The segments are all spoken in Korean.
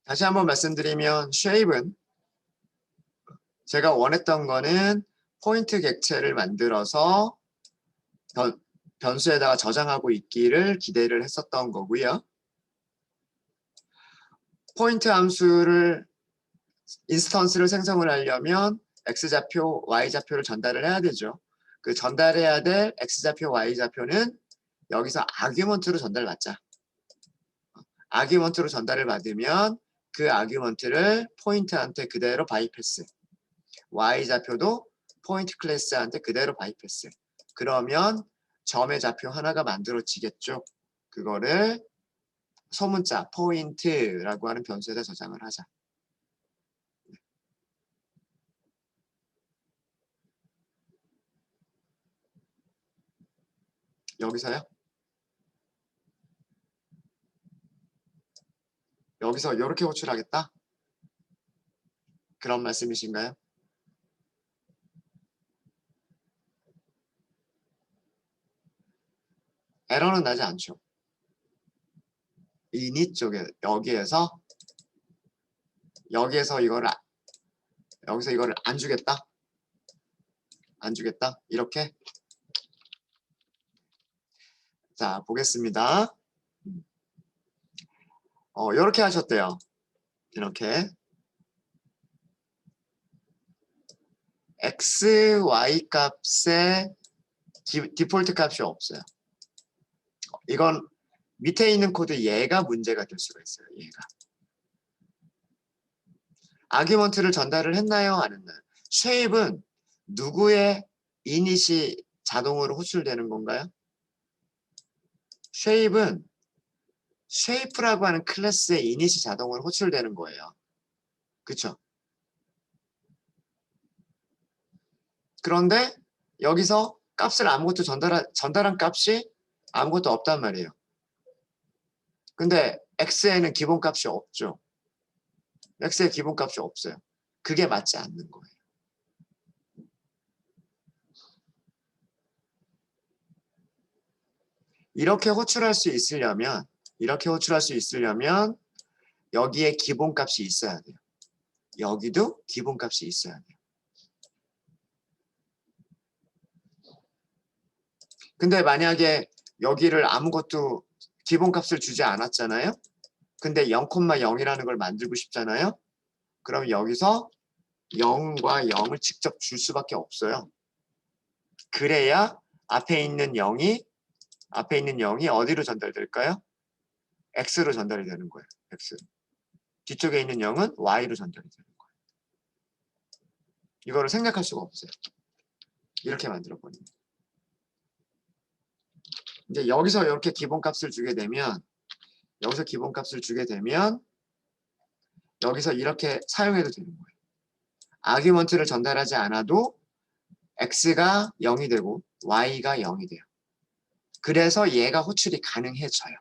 다시 한번 말씀드리면 shape은 제가 원했던 거는 포인트 객체를 만들어서 변수에다가 저장하고 있기를 기대를 했었던 거고요. 포인트 함수를 인스턴스를 생성을 하려면 x좌표, y좌표를 전달을 해야 되죠. 그 전달해야 될 x좌표, y좌표는 여기서 아규먼트로 전달받자. 아규먼트로 전달을 받으면 그 아규먼트를 포인트한테 그대로 바이패스. y좌표도 포인트 클래스한테 그대로 바이패스. 그러면 점의 좌표 하나가 만들어지겠죠. 그거를 소문자 포인트라고 하는 변수에다 저장을 하자. 여기서요? 여기서 이렇게 호출하겠다? 그런 말씀이신가요? 에러는 나지 않죠. init 쪽에 여기에서 이거를 안 주겠다. 안 주겠다. 이렇게. 자, 보겠습니다. 이렇게 하셨대요. 이렇게. x, y 값에 디폴트 값이 없어요. 이건 밑에 있는 코드 얘가 문제가 될 수가 있어요. 얘가. 아규먼트를 전달을 했나요? 안 했나요? shape은 누구의 이닛이 자동으로 호출되는 건가요? shape은 shape라고 하는 클래스의 이닛이 자동으로 호출되는 거예요. 그쵸? 그런데 여기서 값을 아무것도 전달한 값이 아무것도 없단 말이에요. 근데 x에는 기본값이 없죠. x의 기본값이 없어요. 그게 맞지 않는 거예요. 이렇게 호출할 수 있으려면 여기에 기본값이 있어야 돼요. 여기도 기본값이 있어야 돼요. 근데 만약에 여기를 아무것도 기본값을 주지 않았잖아요. 근데 0,0이라는 걸 만들고 싶잖아요. 그럼 여기서 0과 0을 직접 줄 수밖에 없어요. 그래야 앞에 있는 0이 어디로 전달될까요? x로 전달이 되는 거예요. x. 뒤쪽에 있는 0은 y로 전달이 되는 거예요. 이거를 생략할 수가 없어요. 이렇게 만들어 버립니다. 이제 여기서 이렇게 기본값을 주게 되면 여기서 이렇게 사용해도 되는 거예요. 아규먼트를 전달하지 않아도 x가 0이 되고 y가 0이 돼요. 그래서 얘가 호출이 가능해져요.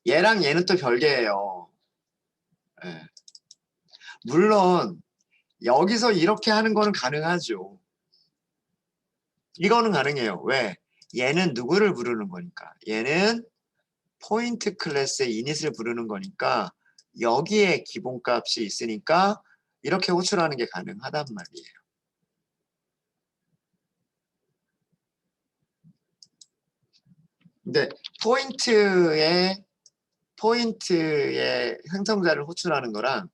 얘랑 얘는 또 별개예요. 네. 물론 여기서 이렇게 하는 거는 가능하죠. 이거는 가능해요. 왜? 얘는 누구를 부르는 거니까. 얘는 포인트 클래스의 이닛을 부르는 거니까 여기에 기본값이 있으니까 이렇게 호출하는 게 가능하단 말이에요. 근데 포인트의 생성자를 호출하는 거랑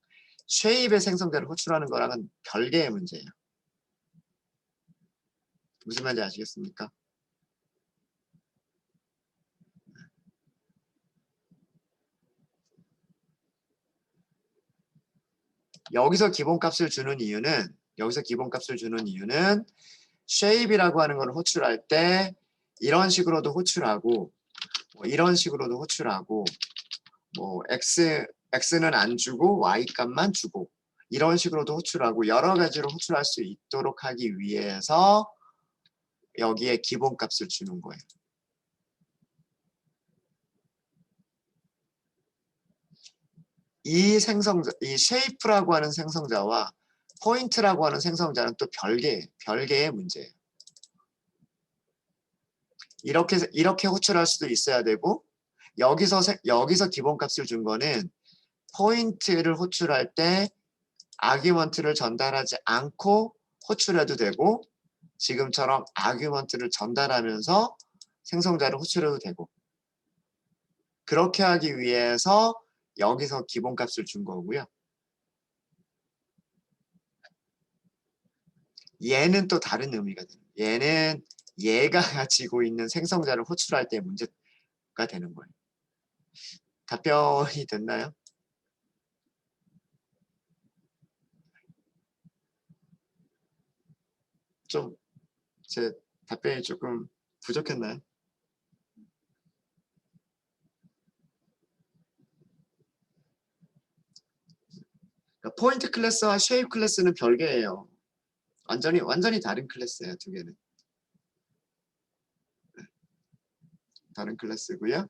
쉐입의 생성자를 호출하는 거랑은 별개의 문제예요. 무슨 말인지 아시겠습니까? 여기서 기본값을 주는 이유는 shape이라고 하는 걸 호출할 때 이런 식으로도 호출하고 이런 식으로도 호출하고 x는 안 주고 y 값만 주고 이런 식으로도 호출하고 여러 가지로 호출할 수 있도록 하기 위해서 여기에 기본값을 주는 거예요. 이 shape라고 하는 생성자와 포인트라고 하는 생성자는 또 별개의 문제예요. 이렇게 호출할 수도 있어야 되고 여기서 기본값을 준 거는 포인트를 호출할 때 아규먼트를 전달하지 않고 호출해도 되고 지금처럼 아규먼트를 전달하면서 생성자를 호출해도 되고 그렇게 하기 위해서 여기서 기본값을 준 거고요. 얘는 또 다른 의미가 돼요. 얘는 얘가 가지고 있는 생성자를 호출할 때 문제가 되는 거예요. 답변이 됐나요? 좀 제 답변이 조금 부족했나요? 그러니까 포인트 클래스와 쉐입 클래스는 별개예요. 완전히 다른 클래스예요, 두 개는. 다른 클래스고요.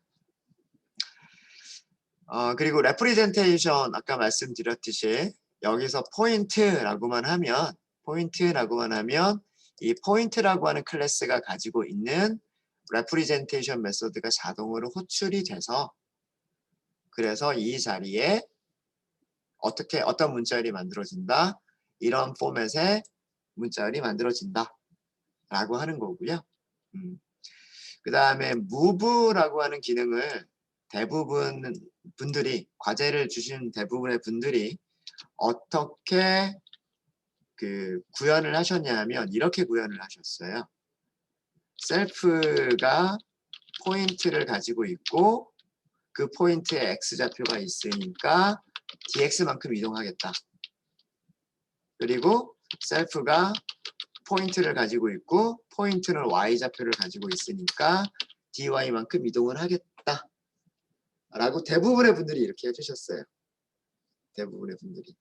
그리고 레프리젠테이션 아까 말씀드렸듯이 여기서 포인트라고만 하면 이 포인트라고 하는 클래스가 가지고 있는 레프리젠테이션 메소드가 자동으로 호출이 돼서 그래서 이 자리에 어떤 문자열이 만들어진다. 이런 포맷의 문자열이 만들어진다. 라고 하는 거고요. 그 다음에 move라고 하는 기능을 대부분 분들이 과제를 주신 대부분의 분들이 어떻게 구현을 하셨냐 하면 이렇게 구현을 하셨어요. 셀프가 포인트를 가지고 있고 그 포인트에 x좌표가 있으니까 dx만큼 이동하겠다. 그리고 셀프가 포인트를 가지고 있고 포인트는 y좌표를 가지고 있으니까 dy만큼 이동을 하겠다. 라고 대부분의 분들이 이렇게 해주셨어요. 대부분의 분들이.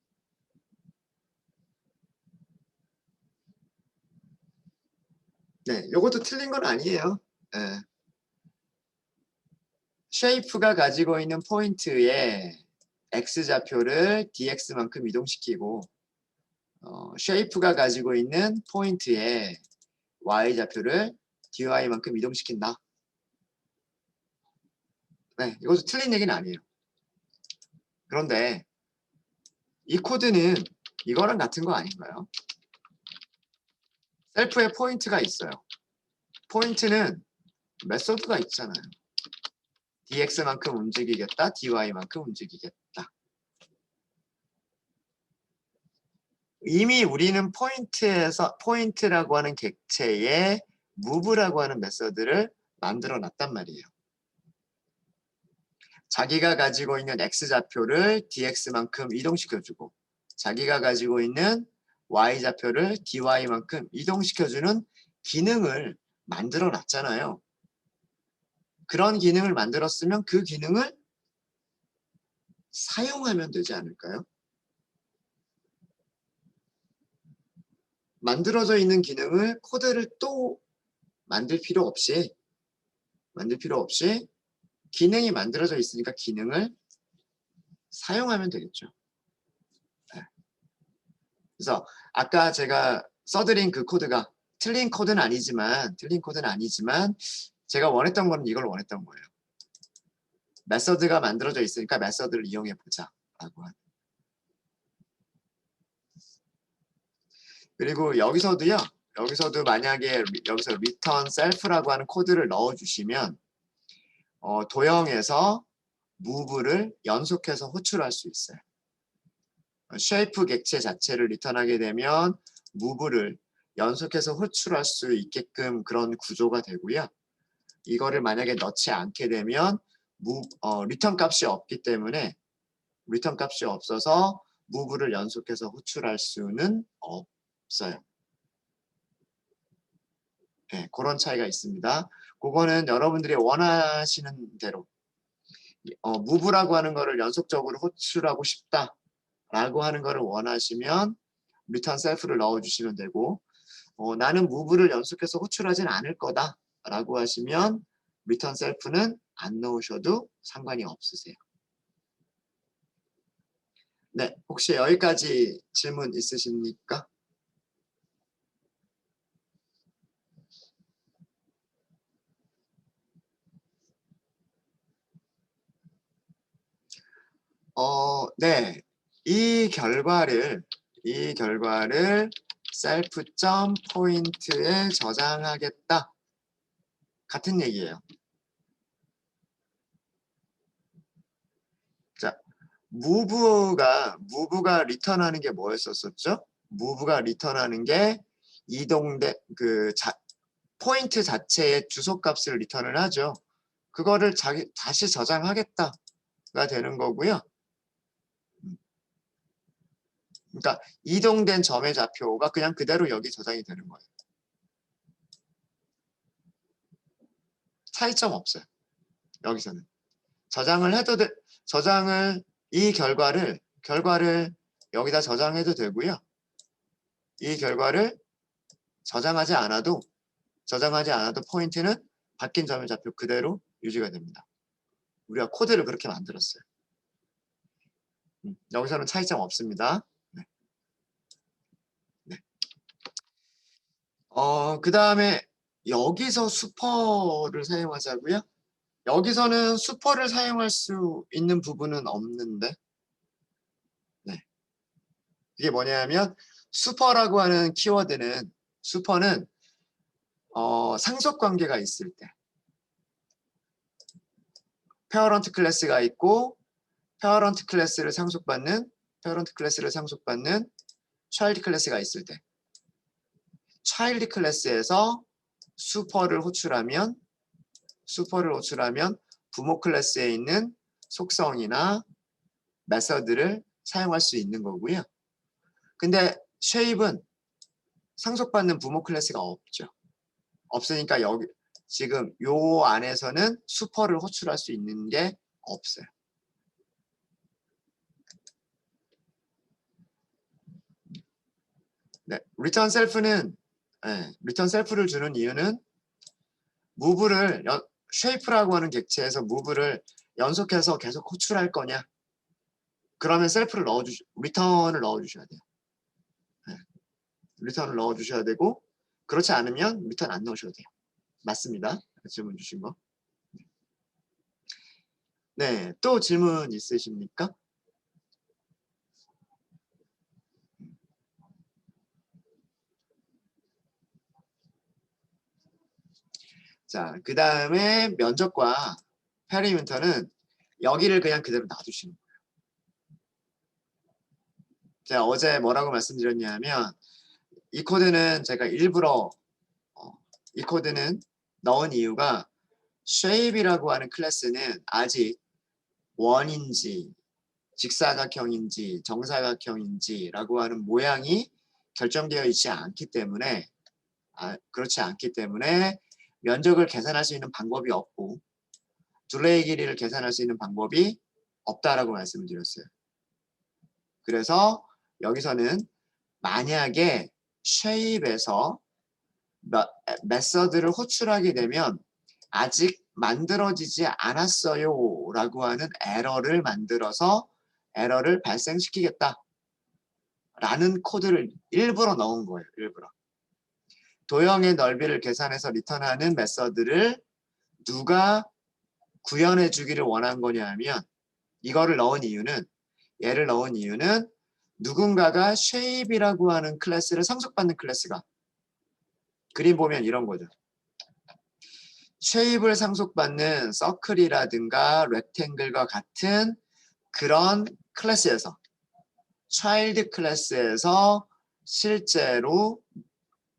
네, 요것도 틀린 건 아니에요. 네. 쉐이프가 가지고 있는 포인트에 x좌표를 dx만큼 이동시키고 쉐이프가 가지고 있는 포인트에 y좌표를 dy만큼 이동시킨다. 네, 이것도 틀린 얘기는 아니에요. 그런데 이 코드는 이거랑 같은 거 아닌가요? 셀프에 포인트가 있어요. 포인트는 메소드가 있잖아요. dx만큼 움직이겠다, dy만큼 움직이겠다. 이미 우리는 포인트라고 하는 객체에 move라고 하는 메소드를 만들어 놨단 말이에요. 자기가 가지고 있는 x좌표를 dx만큼 이동시켜주고 자기가 가지고 있는 y좌표를 dy만큼 이동시켜주는 기능을 만들어 놨잖아요. 그런 기능을 만들었으면 그 기능을 사용하면 되지 않을까요? 만들어져 있는 기능을 코드를 또 만들 필요 없이 기능이 만들어져 있으니까 기능을 사용하면 되겠죠. 네. 그래서 아까 제가 써드린 그 코드가 틀린 코드는 아니지만 제가 원했던 거는 이걸 원했던 거예요. 메서드가 만들어져 있으니까 메서드를 이용해 보자 라고 하는. 그리고 여기서도 만약에 여기서 return self라고 하는 코드를 넣어 주시면 도형에서 move를 연속해서 호출할 수 있어요. 쉐이프 객체 자체를 리턴하게 되면 move를 연속해서 호출할 수 있게끔 그런 구조가 되고요. 이거를 만약에 넣지 않게 되면 리턴 값이 없기 때문에 리턴 값이 없어서 move를 연속해서 호출할 수는 없어요. 네, 그런 차이가 있습니다. 그거는 여러분들이 원하시는 대로 move라고 하는 거를 연속적으로 호출하고 싶다라고 하는 거를 원하시면 return self를 넣어주시면 되고 나는 move를 연속해서 호출하진 않을 거다라고 하시면 return self는 안 넣으셔도 상관이 없으세요. 네, 혹시 여기까지 질문 있으십니까? 네, 이 결과를 self.point에 저장하겠다. 같은 얘기예요. 자, move가 리턴하는 게 뭐였었죠? move가 리턴하는 게 이동된 포인트 자체의 주소값을 리턴을 하죠. 그거를 다시 저장하겠다가 되는 거고요. 그러니까 이동된 점의 좌표가 그냥 그대로 여기 저장이 되는 거예요. 차이점 없어요. 여기서는 저장을 해도 이 결과를 여기다 저장해도 되고요. 이 결과를 저장하지 않아도 포인트는 바뀐 점의 좌표 그대로 유지가 됩니다. 우리가 코드를 그렇게 만들었어요. 여기서는 차이점 없습니다. 네. 네. 그 다음에 여기서 슈퍼를 사용하자고요. 여기서는 슈퍼를 사용할 수 있는 부분은 없는데, 네. 이게 뭐냐면 슈퍼라고 하는 키워드는 상속 관계가 있을 때 페어런트 클래스가 있고 페어런트 클래스를 상속받는 차일드 클래스가 있을 때 차일드 클래스에서 슈퍼를 호출하면 부모 클래스에 있는 속성이나 메서드를 사용할 수 있는 거고요. 근데 쉐입은 상속받는 부모 클래스가 없죠. 없으니까 여기 지금 요 안에서는 슈퍼를 호출할 수 있는 게 없어요. 네, 리턴 셀프를 주는 이유는 무브를 쉐이프라고 하는 객체에서 무브를 연속해서 계속 호출할 거냐? 그러면 리턴을 넣어주셔야 돼요. 네, 리턴을 넣어주셔야 되고 그렇지 않으면 리턴 안 넣으셔도 돼요. 맞습니다. 질문 주신 거. 네, 또 질문 있으십니까? 자, 그 다음에 면적과 페리미터는 여기를 그냥 그대로 놔두시는 거예요. 제가 어제 뭐라고 말씀드렸냐면 이 코드는 제가 일부러 이 코드는 넣은 이유가 shape이라고 하는 클래스는 아직 원인지 직사각형인지 정사각형인지라고 하는 모양이 결정되어 있지 않기 때문에 그렇지 않기 때문에 면적을 계산할 수 있는 방법이 없고 둘레의 길이를 계산할 수 있는 방법이 없다라고 말씀을 드렸어요. 그래서 여기서는 만약에 shape에서 메서드를 호출하게 되면 아직 만들어지지 않았어요 라고 하는 에러를 만들어서 에러를 발생시키겠다 라는 코드를 일부러 넣은 거예요. 일부러. 도형의 넓이를 계산해서 리턴하는 메서드를 누가 구현해 주기를 원한 거냐 하면 얘를 넣은 이유는 누군가가 shape이라고 하는 클래스를 상속받는 클래스가 그림 보면 이런 거죠. 쉐입을 상속받는 서클이라든가 렉탱글과 같은 그런 클래스에서 차일드 클래스에서 실제로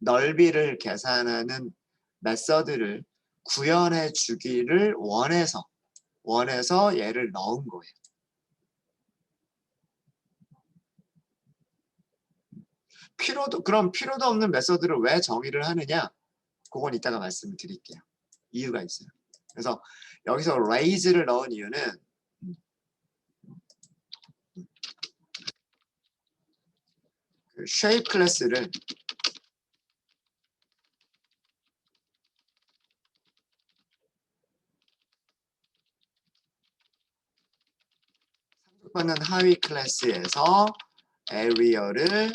넓이를 계산하는 메서드를 구현해 주기를 원해서 얘를 넣은 거예요. 그럼 필요도 없는 메서드를 왜 정의를 하느냐? 그건 이따가 말씀을 드릴게요. 이유가 있어요. 그래서 여기서 raise를 넣은 이유는 그 shape 클래스를 상속받는 하위 클래스에서 area를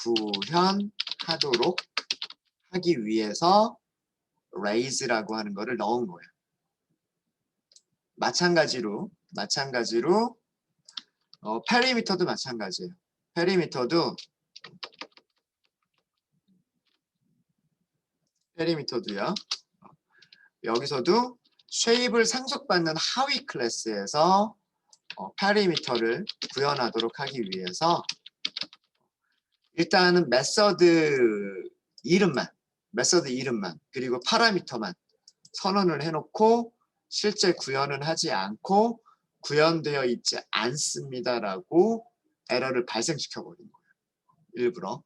구현하도록 하기 위해서 raise라고 하는 거를 넣은 거예요. 마찬가지로 페리미터도 마찬가지예요. 페리미터도요. 여기서도 쉐입을 상속받는 하위 클래스에서 페리미터를 구현하도록 하기 위해서 일단은 메서드 이름만 그리고 파라미터만 선언을 해놓고 실제 구현은 하지 않고 구현되어 있지 않습니다라고 에러를 발생시켜 버린 거예요. 일부러.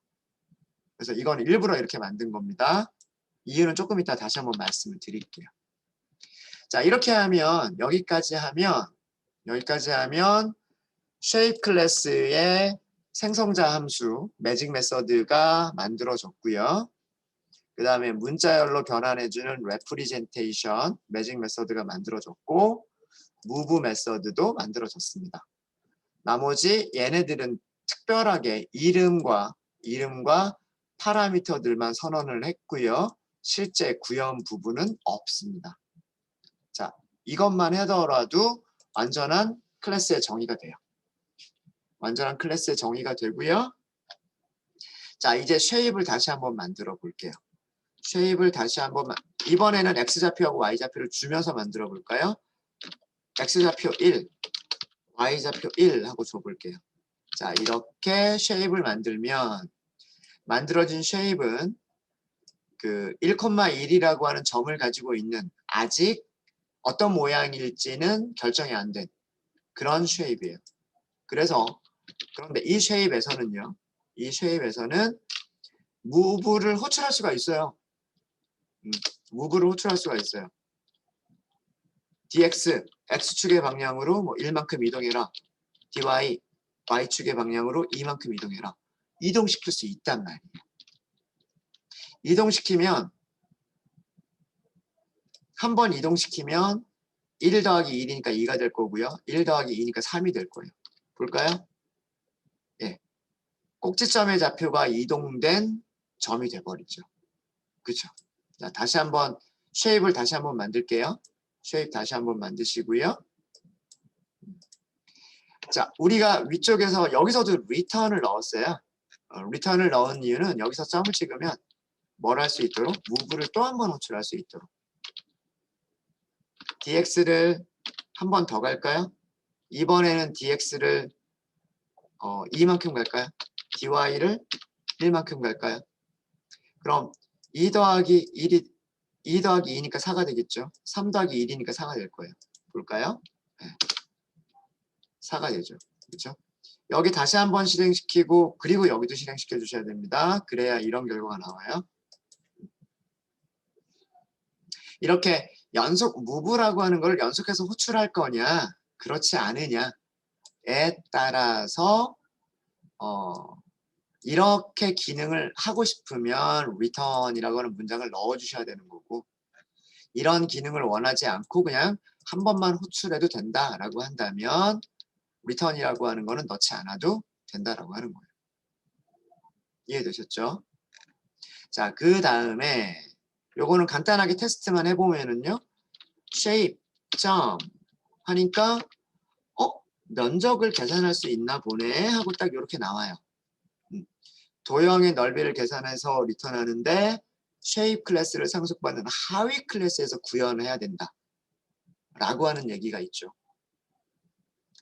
그래서 이건 일부러 이렇게 만든 겁니다. 이유는 조금 이따 다시 한번 말씀을 드릴게요. 자, 이렇게 하면 여기까지 하면 shape 클래스의 생성자 함수 매직 메서드가 만들어졌고요. 그 다음에 문자열로 변환해주는 representation 매직 메서드가 만들어졌고 move 메서드도 만들어졌습니다. 나머지 얘네들은 특별하게 이름과 파라미터들만 선언을 했고요. 실제 구현 부분은 없습니다. 자, 이것만 하더라도 완전한 클래스의 정의가 돼요. 완전한 클래스의 정의가 되고요. 자, 이제 쉐입을 다시 한번 만들어 볼게요. 쉐입을 다시 한번 이번에는 x좌표하고 y좌표를 주면서 만들어 볼까요? x좌표 1, y좌표 1 하고 줘볼게요. 자, 이렇게 쉐입을 만들면 만들어진 쉐입은 그 1,1이라고 하는 점을 가지고 있는 아직 어떤 모양일지는 결정이 안 된 그런 쉐입이에요. 그런데 이 쉐입에서는 무브를 호출할 수가 있어요. 무브를 호출할 수가 있어요. dx, x축의 방향으로 뭐 1만큼 이동해라. dy, y축의 방향으로 2만큼 이동해라. 이동시킬 수 있단 말이에요. 이동시키면 한 번 이동시키면 1 더하기 1이니까 2가 될 거고요. 1 더하기 2니까 3이 될 거예요. 볼까요? 예. 꼭지점의 좌표가 이동된 점이 돼버리죠. 그쵸? 자, 다시 한번 쉐입을 다시 한번 만들게요. 쉐입 다시 한번 만드시고요. 자, 우리가 위쪽에서 여기서도 return을 넣었어요. return을 넣은 이유는 여기서 점을 찍으면 뭘 할 수 있도록 move를 또 한 번 호출할 수 있도록 dx를 한 번 더 갈까요? 이번에는 dx를 2만큼 갈까요? dy를 1만큼 갈까요? 그럼 2 더하기 2니까 4가 되겠죠. 3 더하기 1이니까 4가 될 거예요. 볼까요? 네. 4가 되죠. 그렇죠? 여기 다시 한번 실행시키고 그리고 여기도 실행시켜 주셔야 됩니다. 그래야 이런 결과가 나와요. 이렇게 연속 무브라고 하는 걸 연속해서 호출할 거냐 그렇지 않으냐에 따라서 이렇게 기능을 하고 싶으면 return이라고 하는 문장을 넣어 주셔야 되는 거고 이런 기능을 원하지 않고 그냥 한 번만 호출해도 된다라고 한다면 return이라고 하는 거는 넣지 않아도 된다라고 하는 거예요. 이해되셨죠? 자, 그 다음에 요거는 간단하게 테스트만 해보면은요. shape, 점 하니까 면적을 계산할 수 있나 보네 하고 딱 이렇게 나와요. 도형의 넓이를 계산해서 리턴하는데 shape 클래스를 상속받는 하위 클래스에서 구현해야 된다 라고 하는 얘기가 있죠.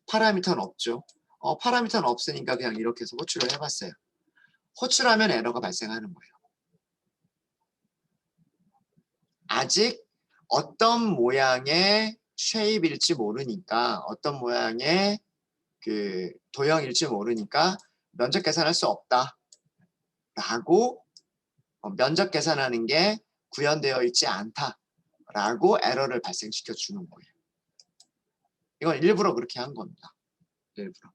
파라미터는 없죠. 파라미터는 없으니까 그냥 이렇게 해서 호출을 해봤어요. 호출하면 에러가 발생하는 거예요. 아직 어떤 모양의 shape일지 모르니까 어떤 모양의 그 도형일지 모르니까 면적 계산할 수 없다 라고 면적 계산하는 게 구현되어 있지 않다 라고 에러를 발생시켜 주는 거예요. 이건 일부러 그렇게 한 겁니다. 일부러.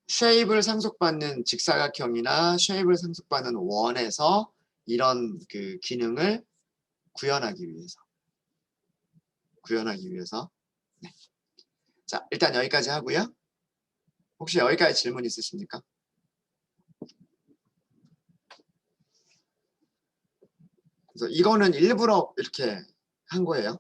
쉐입을 상속받는 직사각형이나 쉐입을 상속받는 원에서 이런 그 기능을 구현하기 위해서. 네. 자, 일단 여기까지 하고요. 혹시 여기까지 질문 있으십니까? 그래서 이거는 일부러 이렇게 한 거예요.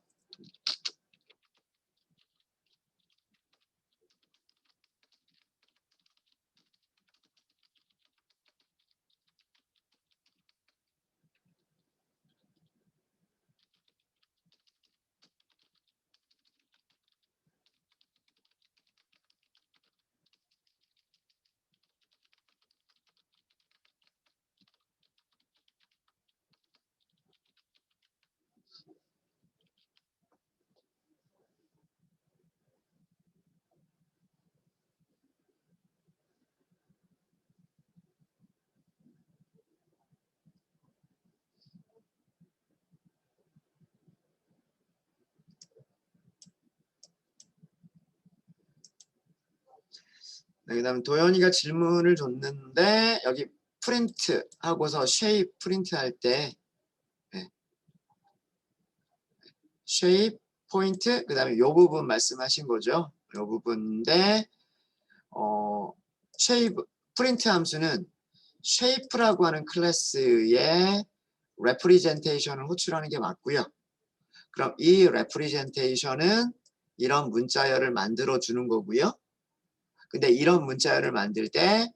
네, 그다음에 도현이가 질문을 줬는데 여기 프린트 하고서 쉐입 프린트 할 때 네. 쉐입 포인트 그다음에 요 부분 말씀하신 거죠. 요 부분인데 쉐입 프린트 함수는 쉐이프라고 하는 클래스의 레프리젠테이션을 호출하는 게 맞고요. 그럼 이 레프리젠테이션은 이런 문자열을 만들어 주는 거고요. 근데 이런 문자열을 만들 때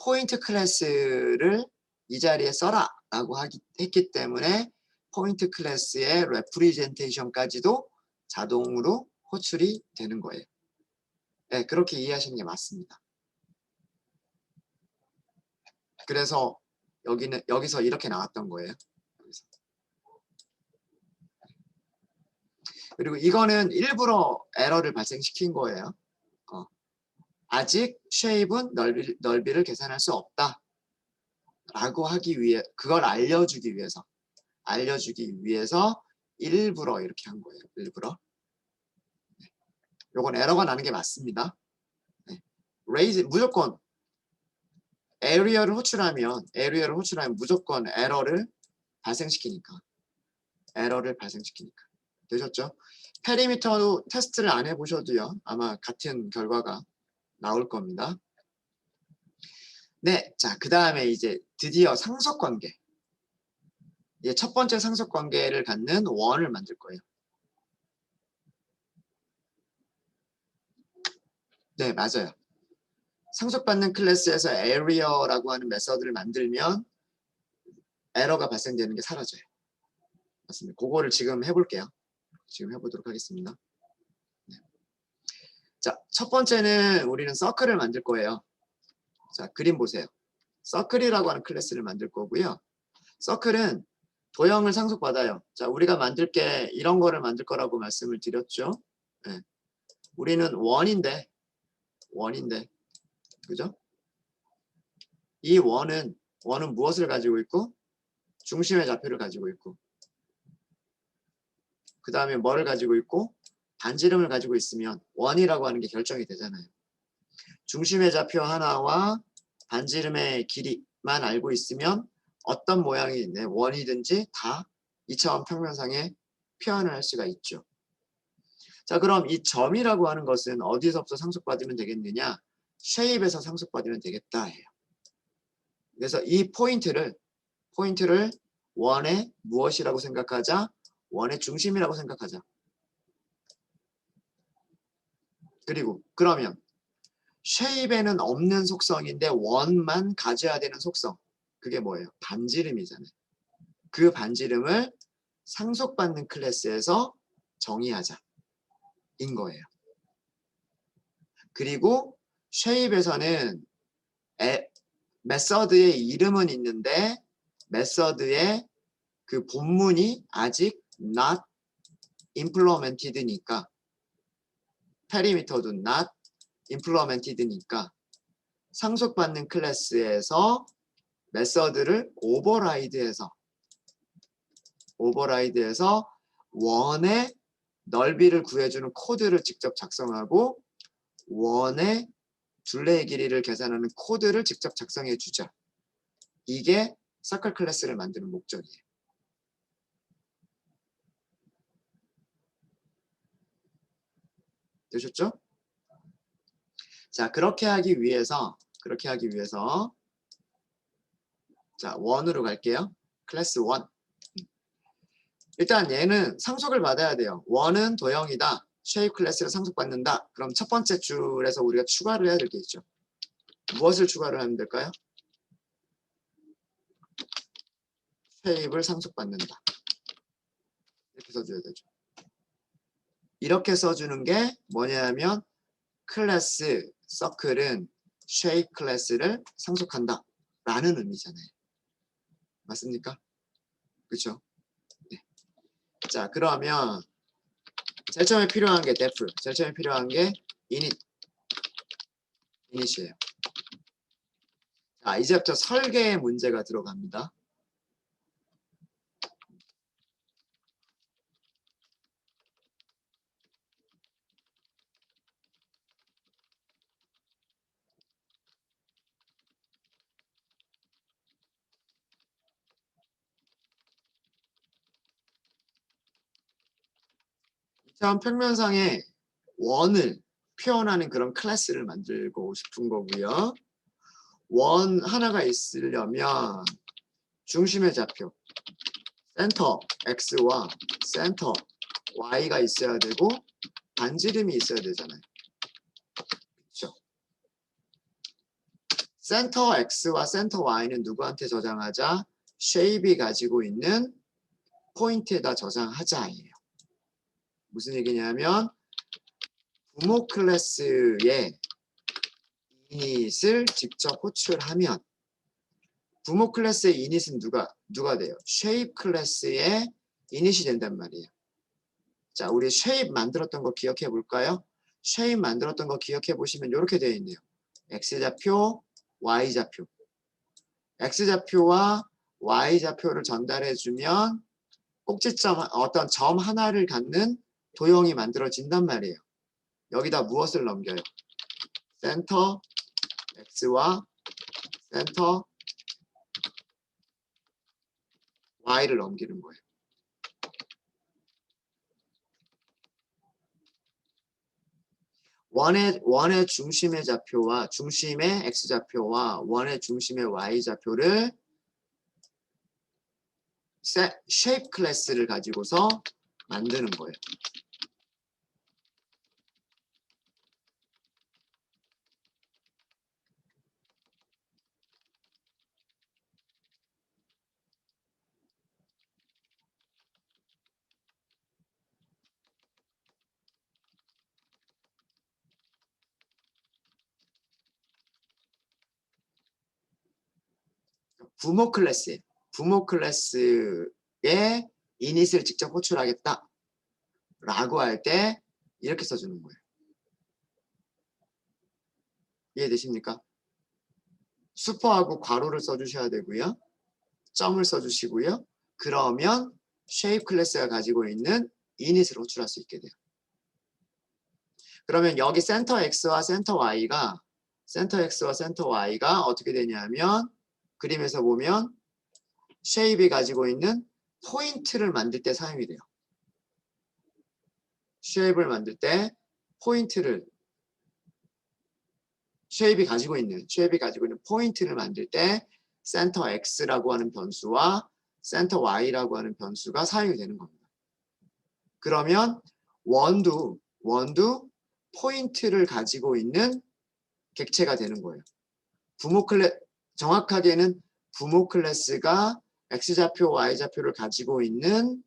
포인트 클래스를 이 자리에 써라 라고 했기 때문에 포인트 클래스의 레프리젠테이션까지도 자동으로 호출이 되는 거예요. 네, 그렇게 이해하시는 게 맞습니다. 그래서 여기서 이렇게 나왔던 거예요. 그리고 이거는 일부러 에러를 발생시킨 거예요. 아직 쉐입은 넓이를 계산할 수 없다 라고 하기 위해 그걸 알려주기 위해서 일부러 이렇게 한 거예요. 일부러. 요건 에러가 나는 게 맞습니다. 네. raise 무조건 에리어를 호출하면 무조건 에러를 발생시키니까 되셨죠? 페리미터 테스트를 안 해보셔도요 아마 같은 결과가 나올 겁니다. 네, 자, 그 다음에 이제 드디어 상속관계. 첫 번째 상속관계를 갖는 원을 만들 거예요. 네, 맞아요. 상속받는 클래스에서 area라고 하는 메서드를 만들면 에러가 발생되는 게 사라져요. 맞습니다. 그거를 지금 해볼게요. 지금 해보도록 하겠습니다. 네. 자, 첫 번째는 우리는 서클을 만들 거예요. 자, 그림 보세요. 서클이라고 하는 클래스를 만들 거고요. 서클은 도형을 상속받아요. 자, 우리가 만들 게 이런 거를 만들 거라고 말씀을 드렸죠. 네. 우리는 원인데, 그죠? 이 원은 무엇을 가지고 있고, 중심의 좌표를 가지고 있고, 그 다음에 뭐를 가지고 있고, 반지름을 가지고 있으면 원이라고 하는 게 결정이 되잖아요. 중심의 좌표 하나와 반지름의 길이만 알고 있으면 어떤 모양이 원이든지 다 2차원 평면상에 표현을 할 수가 있죠. 자, 그럼 이 점이라고 하는 것은 어디서부터 상속받으면 되겠느냐? 쉐입에서 상속받으면 되겠다 해요. 그래서 이 포인트를 원의 무엇이라고 생각하자? 원의 중심이라고 생각하자. 그리고 그러면 쉐입에는 없는 속성인데 원만 가져야 되는 속성. 그게 뭐예요? 반지름이잖아요. 그 반지름을 상속받는 클래스에서 정의하자. 인 거예요. 그리고 쉐입에서는 메서드의 이름은 있는데 메서드의 그 본문이 아직 not implemented니까 페리미터도 not implemented니까 상속받는 클래스에서 메서드를 오버라이드해서 원의 넓이를 구해주는 코드를 직접 작성하고 원의 둘레의 길이를 계산하는 코드를 직접 작성해 주자. 이게 서클 클래스를 만드는 목적이에요. 되셨죠? 자, 그렇게 하기 위해서 자, 원으로 갈게요. 클래스 1. 일단 얘는 상속을 받아야 돼요. 원은 도형이다. 쉐입 클래스를 상속받는다. 그럼 첫 번째 줄에서 우리가 추가를 해야 될 게 있죠. 무엇을 추가를 하면 될까요? 쉐입을 상속받는다. 이렇게 써줘야 되죠. 이렇게 써주는 게 뭐냐면 클래스 서클은 쉐입 클래스를 상속한다 라는 의미잖아요. 맞습니까? 그렇죠? 네. 자, 그러면 제일 처음에 필요한 게 def, 제일 처음에 필요한 게 init이에요. 자, 이제부터 설계의 문제가 들어갑니다. 자, 평면상에 원을 표현하는 그런 클래스를 만들고 싶은 거고요. 원 하나가 있으려면 중심의 좌표 센터 x와 센터 y가 있어야 되고 반지름이 있어야 되잖아요. 그렇죠? 센터 x와 센터 y는 누구한테 저장하자? 쉐입이 가지고 있는 포인트에다 저장하자예요. 무슨 얘기냐면 부모 클래스의 이닛을 직접 호출하면 부모 클래스의 이닛은 누가 돼요? 쉐입 클래스의 이닛이 된단 말이에요. 자, 우리 쉐입 만들었던 거 기억해 볼까요? 쉐입 만들었던 거 기억해 보시면 이렇게 되어 있네요. x좌표, y좌표. x좌표와 y좌표를 전달해 주면 꼭지점 어떤 점 하나를 갖는 도형이 만들어진단 말이에요. 여기다 무엇을 넘겨요? 센터 x와 센터 y를 넘기는 거예요. 원의 중심의 좌표와 중심의 x좌표와 원의 중심의 y좌표를 쉐입 클래스를 가지고서 만드는 거예요. 부모 클래스에 부모 클래스의 이닛을 직접 호출하겠다 라고 할 때 이렇게 써주는 거예요. 이해되십니까? 슈퍼하고 괄호를 써주셔야 되고요. 점을 써주시고요. 그러면 쉐입 클래스가 가지고 있는 이닛을 호출할 수 있게 돼요. 그러면 여기 센터 x와 센터 y가 어떻게 되냐면 그림에서 보면 쉐입이 가지고 있는 포인트를 만들 때 사용이 돼요. 쉐입을 만들 때 포인트를 쉐입이 가지고 있는 포인트를 만들 때 센터 x라고 하는 변수와 센터 y라고 하는 변수가 사용이 되는 겁니다. 그러면 원도 포인트를 가지고 있는 객체가 되는 거예요. 정확하게는 부모 클래스가 x좌표, y좌표를 가지고 있는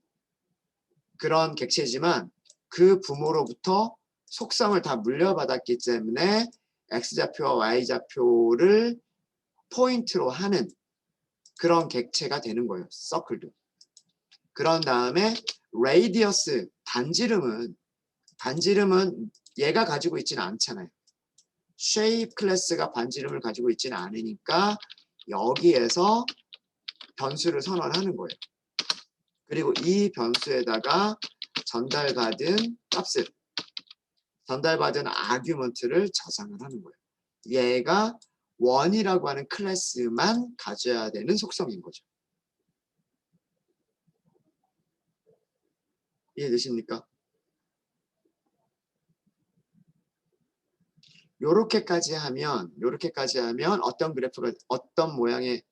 그런 객체지만 그 부모로부터 속성을 다 물려받았기 때문에 x좌표와 y좌표를 포인트로 하는 그런 객체가 되는 거예요. 서클도. 그런 다음에 레이디어스, 반지름은 얘가 가지고 있지는 않잖아요. 쉐입 클래스가 반지름을 가지고 있지는 않으니까 여기에서 변수를 선언하는 거예요. 그리고 이 변수에다가 전달받은 아규먼트를 저장을 하는 거예요. 얘가 원이라고 하는 클래스만 가져야 되는 속성인 거죠. 이해되십니까? 요렇게까지 하면 어떤 그래프가 어떤 모양의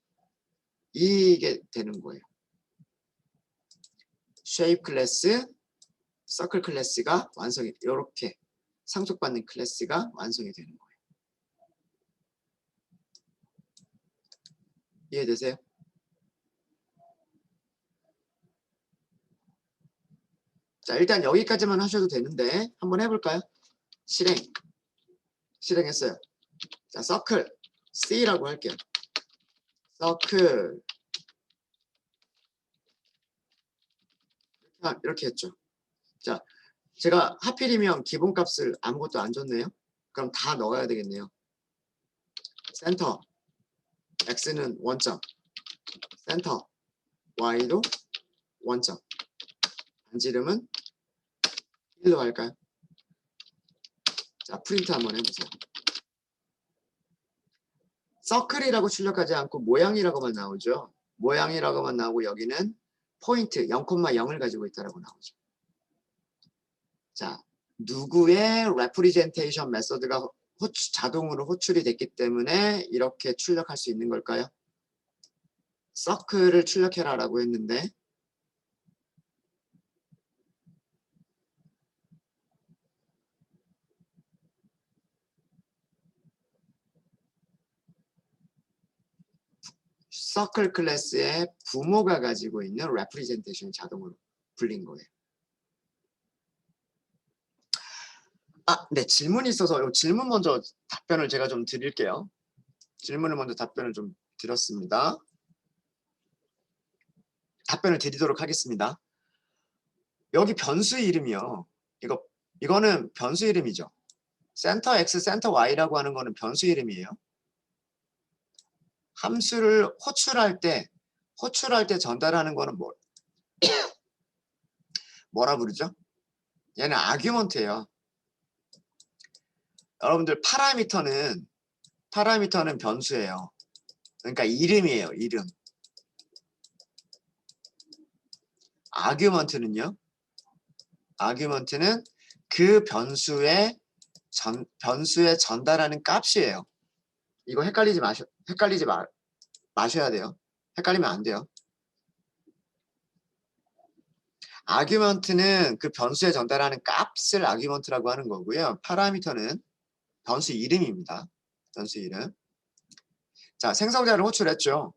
이게 되는 거예요. 쉐입 클래스, 서클 클래스가 완성이 이렇게 상속받는 클래스가 완성이 되는 거예요. 이해되세요? 자, 일단 여기까지만 하셔도 되는데 한번 해볼까요? 실행했어요. 자, 서클 C라고 할게요. 서클 이렇게 했죠. 자, 제가 하필이면 기본값을 아무것도 안 줬네요. 그럼 다 넣어야 되겠네요. 센터 x는 원점, 센터 y도 원점, 반지름은 1로 할까요? 자, 프린트 한번 해보세요. 서클이라고 출력하지 않고 모양이라고만 나오죠. 모양이라고만 나오고 여기는 포인트 0,0을 가지고 있다라고 나오죠. 자, 누구의 representation 메소드가 자동으로 호출이 됐기 때문에 이렇게 출력할 수 있는 걸까요? 서클을 출력해라라고 했는데 서클 클래스의 부모가 가지고 있는 representation 자동으로 불린 거예요. 네, 질문이 있어서 이 질문 먼저 답변을 제가 좀 드릴게요. 질문을 먼저 답변을 좀 드렸습니다. 답변을 드리도록 하겠습니다. 여기 변수 이름이요. 이거는 변수 이름이죠. 센터 X, 센터 Y라고 하는 거는 변수 이름이에요. 함수를 호출할 때 전달하는 거는 뭐라 부르죠? 얘는 아규먼트예요. 여러분들 파라미터는 변수예요. 그러니까 이름이에요. 이름. 아규먼트는 그 변수에 전달하는 값이에요. 이거 헷갈리지 마셔야 돼요. 헷갈리면 안 돼요. 아규먼트는 그 변수에 전달하는 값을 아규먼트라고 하는 거고요. 파라미터는 변수 이름입니다. 변수 이름. 자, 생성자를 호출했죠.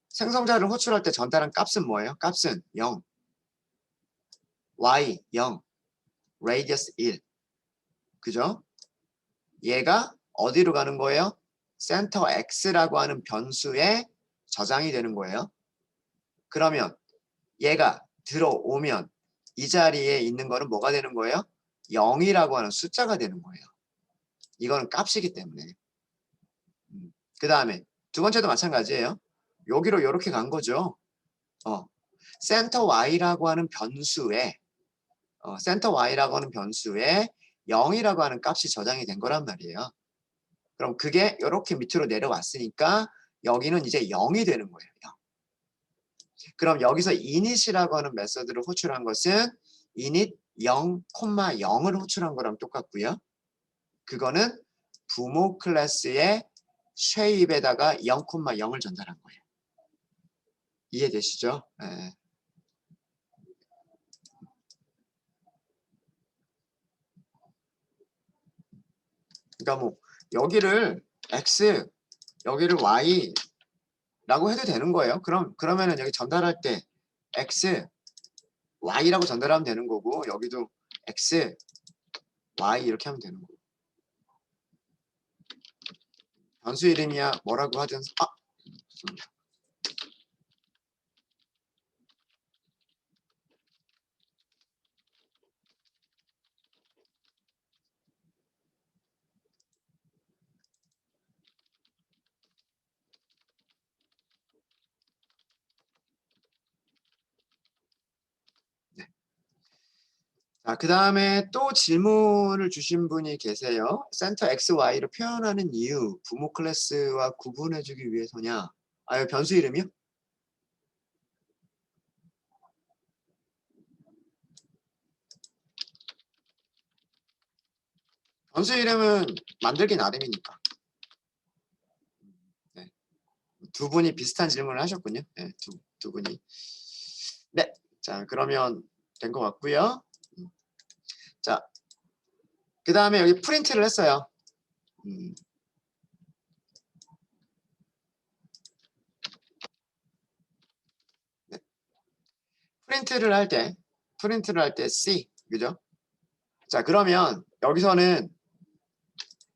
생성자를 호출할 때 전달한 값은 뭐예요? 값은 0, y 0, radius 1. 그죠? 얘가 어디로 가는 거예요? 센터 x라고 하는 변수에 저장이 되는 거예요. 그러면 얘가 들어오면 이 자리에 있는 거는 뭐가 되는 거예요? 0이라고 하는 숫자가 되는 거예요. 이거는 값이기 때문에. 그 다음에 두 번째도 마찬가지예요. 여기로 이렇게 간 거죠. 센터 y라고 하는 변수에 센터 y라고 하는 변수에 0이라고 하는 값이 저장이 된 거란 말이에요. 그럼 그게 이렇게 밑으로 내려왔으니까 여기는 이제 0이 되는 거예요. 0. 그럼 여기서 init이라고 하는 메서드를 호출한 것은 init 0, 0을 호출한 거랑 똑같고요. 그거는 부모 클래스의 쉐입에다가 0, 0을 전달한 거예요. 이해되시죠? 네. 그러니까 뭐 여기를 x, 여기를 y라고 해도 되는 거예요. 그러면은 여기 전달할 때 x, y라고 전달하면 되는 거고 여기도 x, y 이렇게 하면 되는 거고. 변수 이름이야 뭐라고 하든 네. 자, 그 다음에 또 질문을 주신 분이 계세요. 센터 x, y를 표현하는 이유, 부모 클래스와 구분해주기 위해서냐? 변수 이름이요? 변수 이름은 만들기 나름이니까. 네. 두 분이 비슷한 질문을 하셨군요. 네, 두 분이. 네, 자 그러면 된 것 같고요. 자, 그 다음에 여기 프린트를 했어요. 네. 프린트를 할 때 C, 그죠? 자, 그러면 여기서는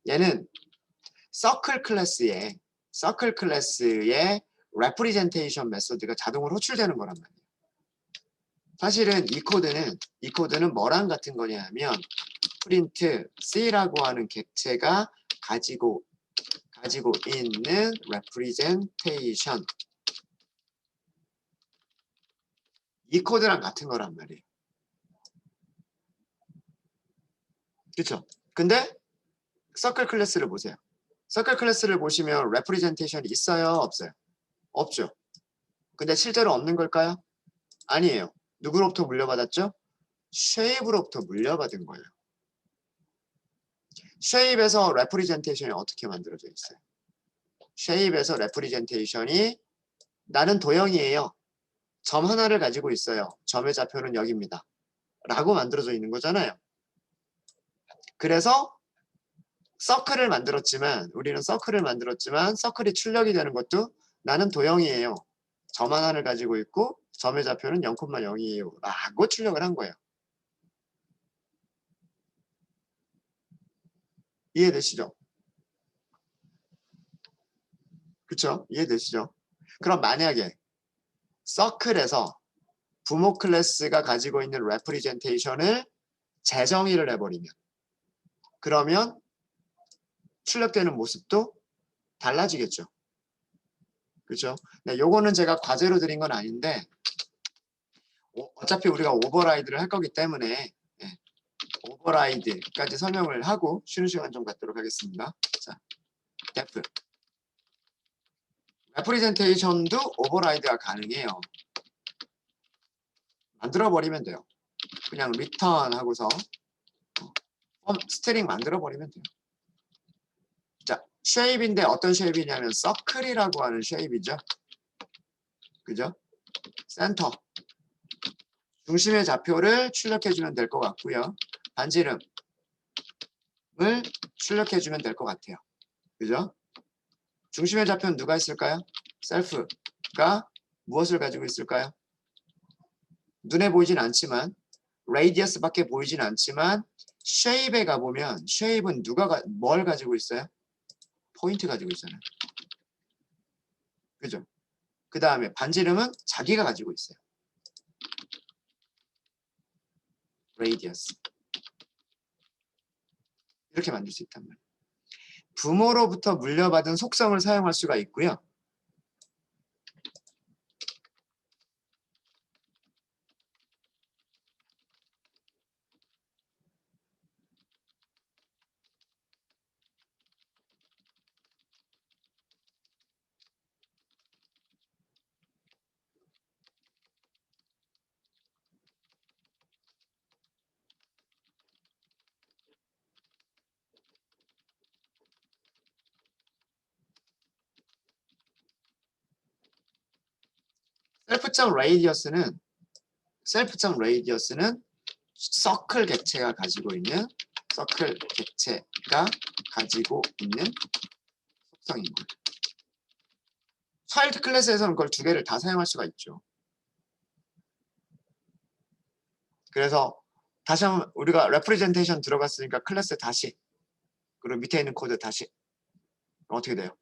얘는 서클 클래스의 representation 메소드가 자동으로 호출되는 거란 말이에요. 사실은 이 코드는 뭐랑 같은 거냐면 print C라고 하는 객체가 가지고 있는 representation 이 코드랑 같은 거란 말이에요. 그렇죠? 근데 서클 클래스를 보세요. 서클 클래스를 보시면 representation이 있어요? 없어요? 없죠. 근데 실제로 없는 걸까요? 아니에요. 누구로부터 물려받았죠? shape로부터 물려받은 거예요. shape에서 representation이 어떻게 만들어져 있어요? shape에서 representation이 나는 도형이에요. 점 하나를 가지고 있어요. 점의 좌표는 여기입니다. 라고 만들어져 있는 거잖아요. 그래서 서클을 만들었지만 우리는 서클을 만들었지만 서클이 출력이 되는 것도 나는 도형이에요. 점 하나를 가지고 있고 점의 좌표는 0,0이에요. 라고 출력을 한 거예요. 이해되시죠? 그쵸? 이해되시죠? 그럼 만약에 서클에서 부모 클래스가 가지고 있는 레프리젠테이션을 재정의를 해버리면 그러면 출력되는 모습도 달라지겠죠. 그죠? 네, 요거는 제가 과제로 드린 건 아닌데 어차피 우리가 오버라이드를 할 거기 때문에 예, 오버라이드까지 설명을 하고 쉬는 시간 좀 갖도록 하겠습니다. 자, def. 레프리젠테이션도 오버라이드가 가능해요. 만들어버리면 돼요. 그냥 return 하고서 스트링 만들어버리면 돼요. 자, shape인데 어떤 shape이냐면 서클이라고 하는 shape이죠. 그죠? 센터. 중심의 좌표를 출력해주면 될 것 같고요. 반지름을 출력해주면 될 것 같아요. 그죠? 중심의 좌표는 누가 있을까요? 셀프가 무엇을 가지고 있을까요? 눈에 보이진 않지만 radius밖에 보이진 않지만 shape에 가보면 shape은 뭘 가지고 있어요? 포인트 가지고 있잖아요. 그죠? 그 다음에 반지름은 자기가 가지고 있어요. radius. 이렇게 만들 수 있단 말이에요. 부모로부터 물려받은 속성을 사용할 수가 있고요. 셀프.radius는 서클 객체가 가지고 있는 속성인 거예요. 차일드 클래스에서는 그걸 두 개를 다 사용할 수가 있죠. 그래서 다시 한번 우리가 레프리젠테이션 들어갔으니까 클래스 다시 그리고 밑에 있는 코드 다시 어떻게 돼요?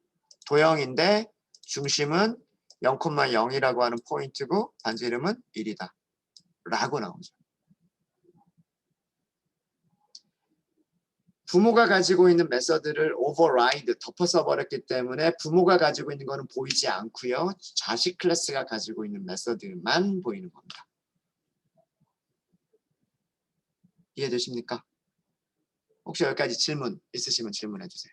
도형인데 중심은 0,0이라고 하는 포인트고 반지 이름은 1이다 라고 나오죠. 부모가 가지고 있는 메서드를 override, 덮어 써버렸기 때문에 부모가 가지고 있는 거는 보이지 않고요. 자식 클래스가 가지고 있는 메서드만 보이는 겁니다. 이해되십니까? 혹시 여기까지 질문 있으시면 질문해 주세요.